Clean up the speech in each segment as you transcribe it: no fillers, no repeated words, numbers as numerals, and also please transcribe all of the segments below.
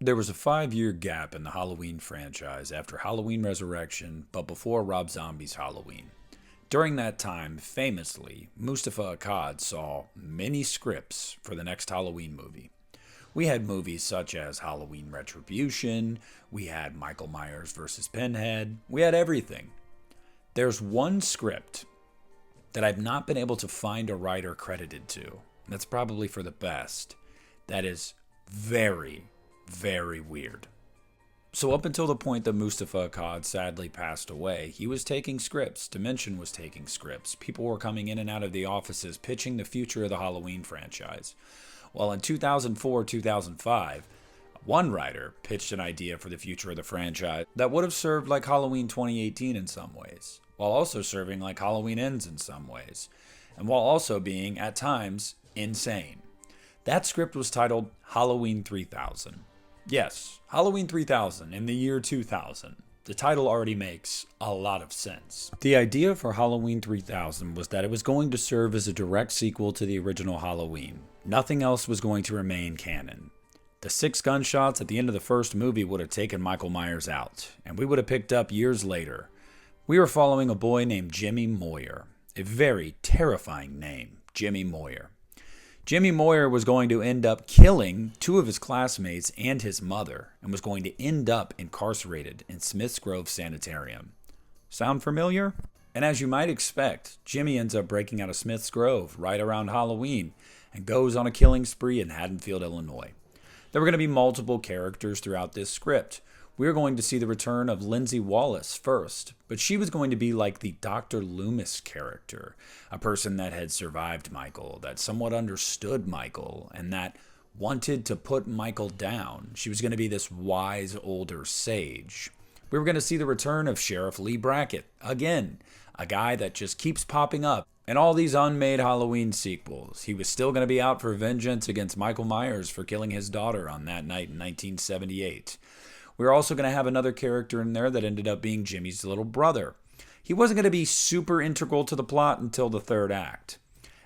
There was a 5-year gap in the Halloween franchise after Halloween Resurrection, but before Rob Zombie's Halloween. During that time, famously, Mustafa Akkad saw many scripts for the next Halloween movie. We had movies such as Halloween Retribution, we had Michael Myers vs. Pinhead, we had everything. There's one script that I've not been able to find a writer credited to, and that's probably for the best, that is very, very weird. So up until the point that Mustafa Akkad sadly passed away, he was taking scripts, Dimension was taking scripts, people were coming in and out of the offices pitching the future of the Halloween franchise. Well, in 2004-2005, one writer pitched an idea for the future of the franchise that would have served like Halloween 2018 in some ways, while also serving like Halloween Ends in some ways, and while also being, at times, insane. That script was titled Halloween 3000. Yes, Halloween 3000 in the year 2000. The title already makes a lot of sense. The idea for Halloween 3000 was that it was going to serve as a direct sequel to the original Halloween. Nothing else was going to remain canon. The 6 gunshots at the end of the first movie would have taken Michael Myers out, and we would have picked up years later. We were following a boy named Jimmy Moyer, a very terrifying name, Jimmy Moyer. Jimmy Moyer was going to end up killing 2 of his classmates and his mother, and was going to end up incarcerated in Smith's Grove Sanitarium. Sound familiar? And as you might expect, Jimmy ends up breaking out of Smith's Grove right around Halloween, and goes on a killing spree in Haddonfield, Illinois. There were going to be multiple characters throughout this script. We were going to see the return of Lindsay Wallace first, but she was going to be like the Dr. Loomis character, a person that had survived Michael, that somewhat understood Michael, and that wanted to put Michael down. She was going to be this wise older sage. We were going to see the return of Sheriff Lee Brackett, again, a guy that just keeps popping up in all these unmade Halloween sequels. He was still going to be out for vengeance against Michael Myers for killing his daughter on that night in 1978. We were also going to have another character in there that ended up being Jimmy's little brother. He wasn't going to be super integral to the plot until the 3rd act.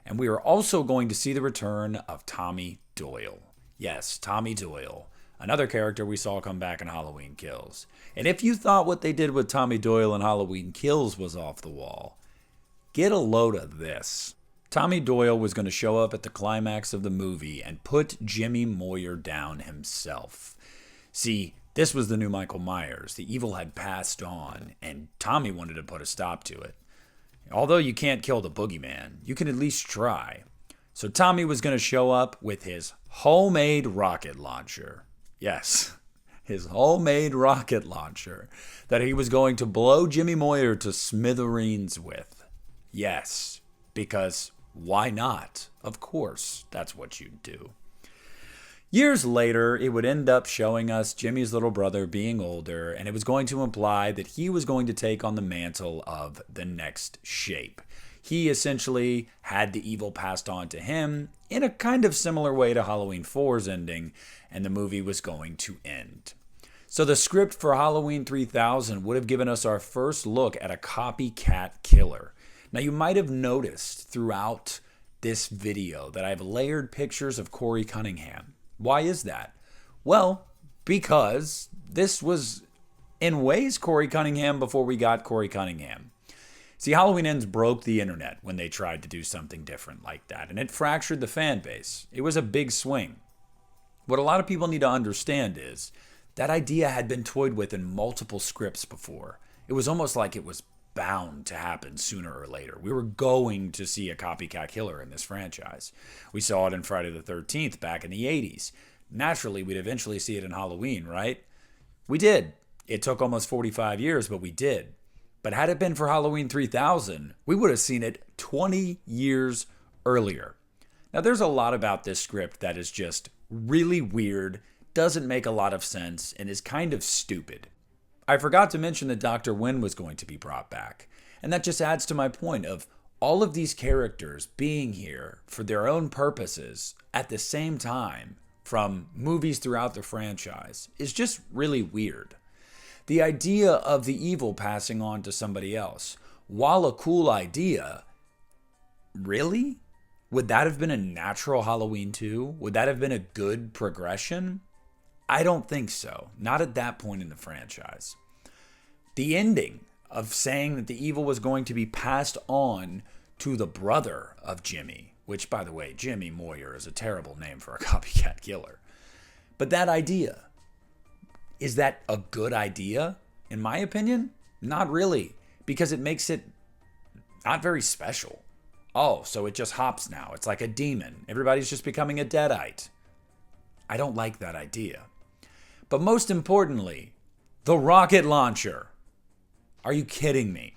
And we were also going to see the return of Tommy Doyle. Yes, Tommy Doyle, another character we saw come back in Halloween Kills. And if you thought what they did with Tommy Doyle in Halloween Kills was off the wall, get a load of this. Tommy Doyle was going to show up at the climax of the movie and put Jimmy Moyer down himself. See, this was the new Michael Myers. The evil had passed on, and Tommy wanted to put a stop to it. Although you can't kill the boogeyman, you can at least try. So Tommy was going to show up with his homemade rocket launcher. Yes, his homemade rocket launcher that he was going to blow Jimmy Moyer to smithereens with. Yes, because why not? Of course, that's what you'd do. Years later, it would end up showing us Jimmy's little brother being older, and it was going to imply that he was going to take on the mantle of the next shape. He essentially had the evil passed on to him in a kind of similar way to Halloween 4's ending, and the movie was going to end. So the script for Halloween 3000 would have given us our first look at a copycat killer. Now, you might have noticed throughout this video that I've layered pictures of Corey Cunningham. Why is that? Well, because this was, in ways, Corey Cunningham before we got Corey Cunningham. See, Halloween Ends broke the internet when they tried to do something different like that, and it fractured the fan base. It was a big swing. What a lot of people need to understand is that idea had been toyed with in multiple scripts before. It was almost like it was bound to happen sooner or later. We were going to see a copycat killer in this franchise. We saw it in Friday the 13th back in the 80s. Naturally, we'd eventually see it in Halloween, right? We did. It took almost 45 years, but we did. But had it been for Halloween 3000, we would have seen it 20 years earlier. Now, there's a lot about this script that is just really weird, doesn't make a lot of sense, and is kind of stupid. I forgot to mention that Dr. Wynn was going to be brought back. And that just adds to my point of all of these characters being here for their own purposes at the same time from movies throughout the franchise is just really weird. The idea of the evil passing on to somebody else, while a cool idea, really? Would that have been a natural Halloween 2? Would that have been a good progression? I don't think so. Not at that point in the franchise. The ending of saying that the evil was going to be passed on to the brother of Jimmy, which, by the way, Jimmy Moyer is a terrible name for a copycat killer. But that idea, is that a good idea? In my opinion, not really, because it makes it not very special. Oh, so it just hops now. It's like a demon. Everybody's just becoming a deadite. I don't like that idea. But most importantly, the rocket launcher. Are you kidding me?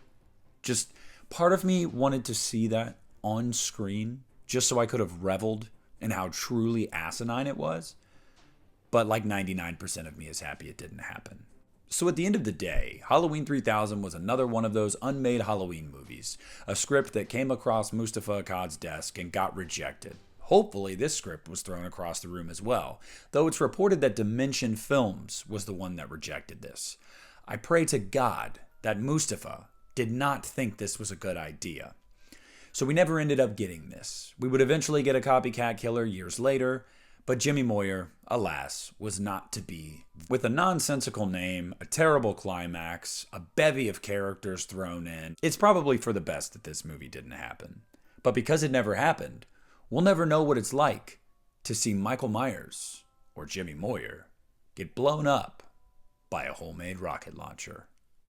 Just part of me wanted to see that on screen just so I could have reveled in how truly asinine it was. But like 99% of me is happy it didn't happen. So at the end of the day, Halloween 3000 was another one of those unmade Halloween movies, a script that came across Mustafa Akkad's desk and got rejected. Hopefully this script was thrown across the room as well, though it's reported that Dimension Films was the one that rejected this. I pray to God that Mustafa did not think this was a good idea. So we never ended up getting this. We would eventually get a copycat killer years later, but Jimmy Moyer, alas, was not to be. With a nonsensical name, a terrible climax, a bevy of characters thrown in, it's probably for the best that this movie didn't happen. But because it never happened, we'll never know what it's like to see Michael Myers, or Jimmy Moyer, get blown up by a homemade rocket launcher.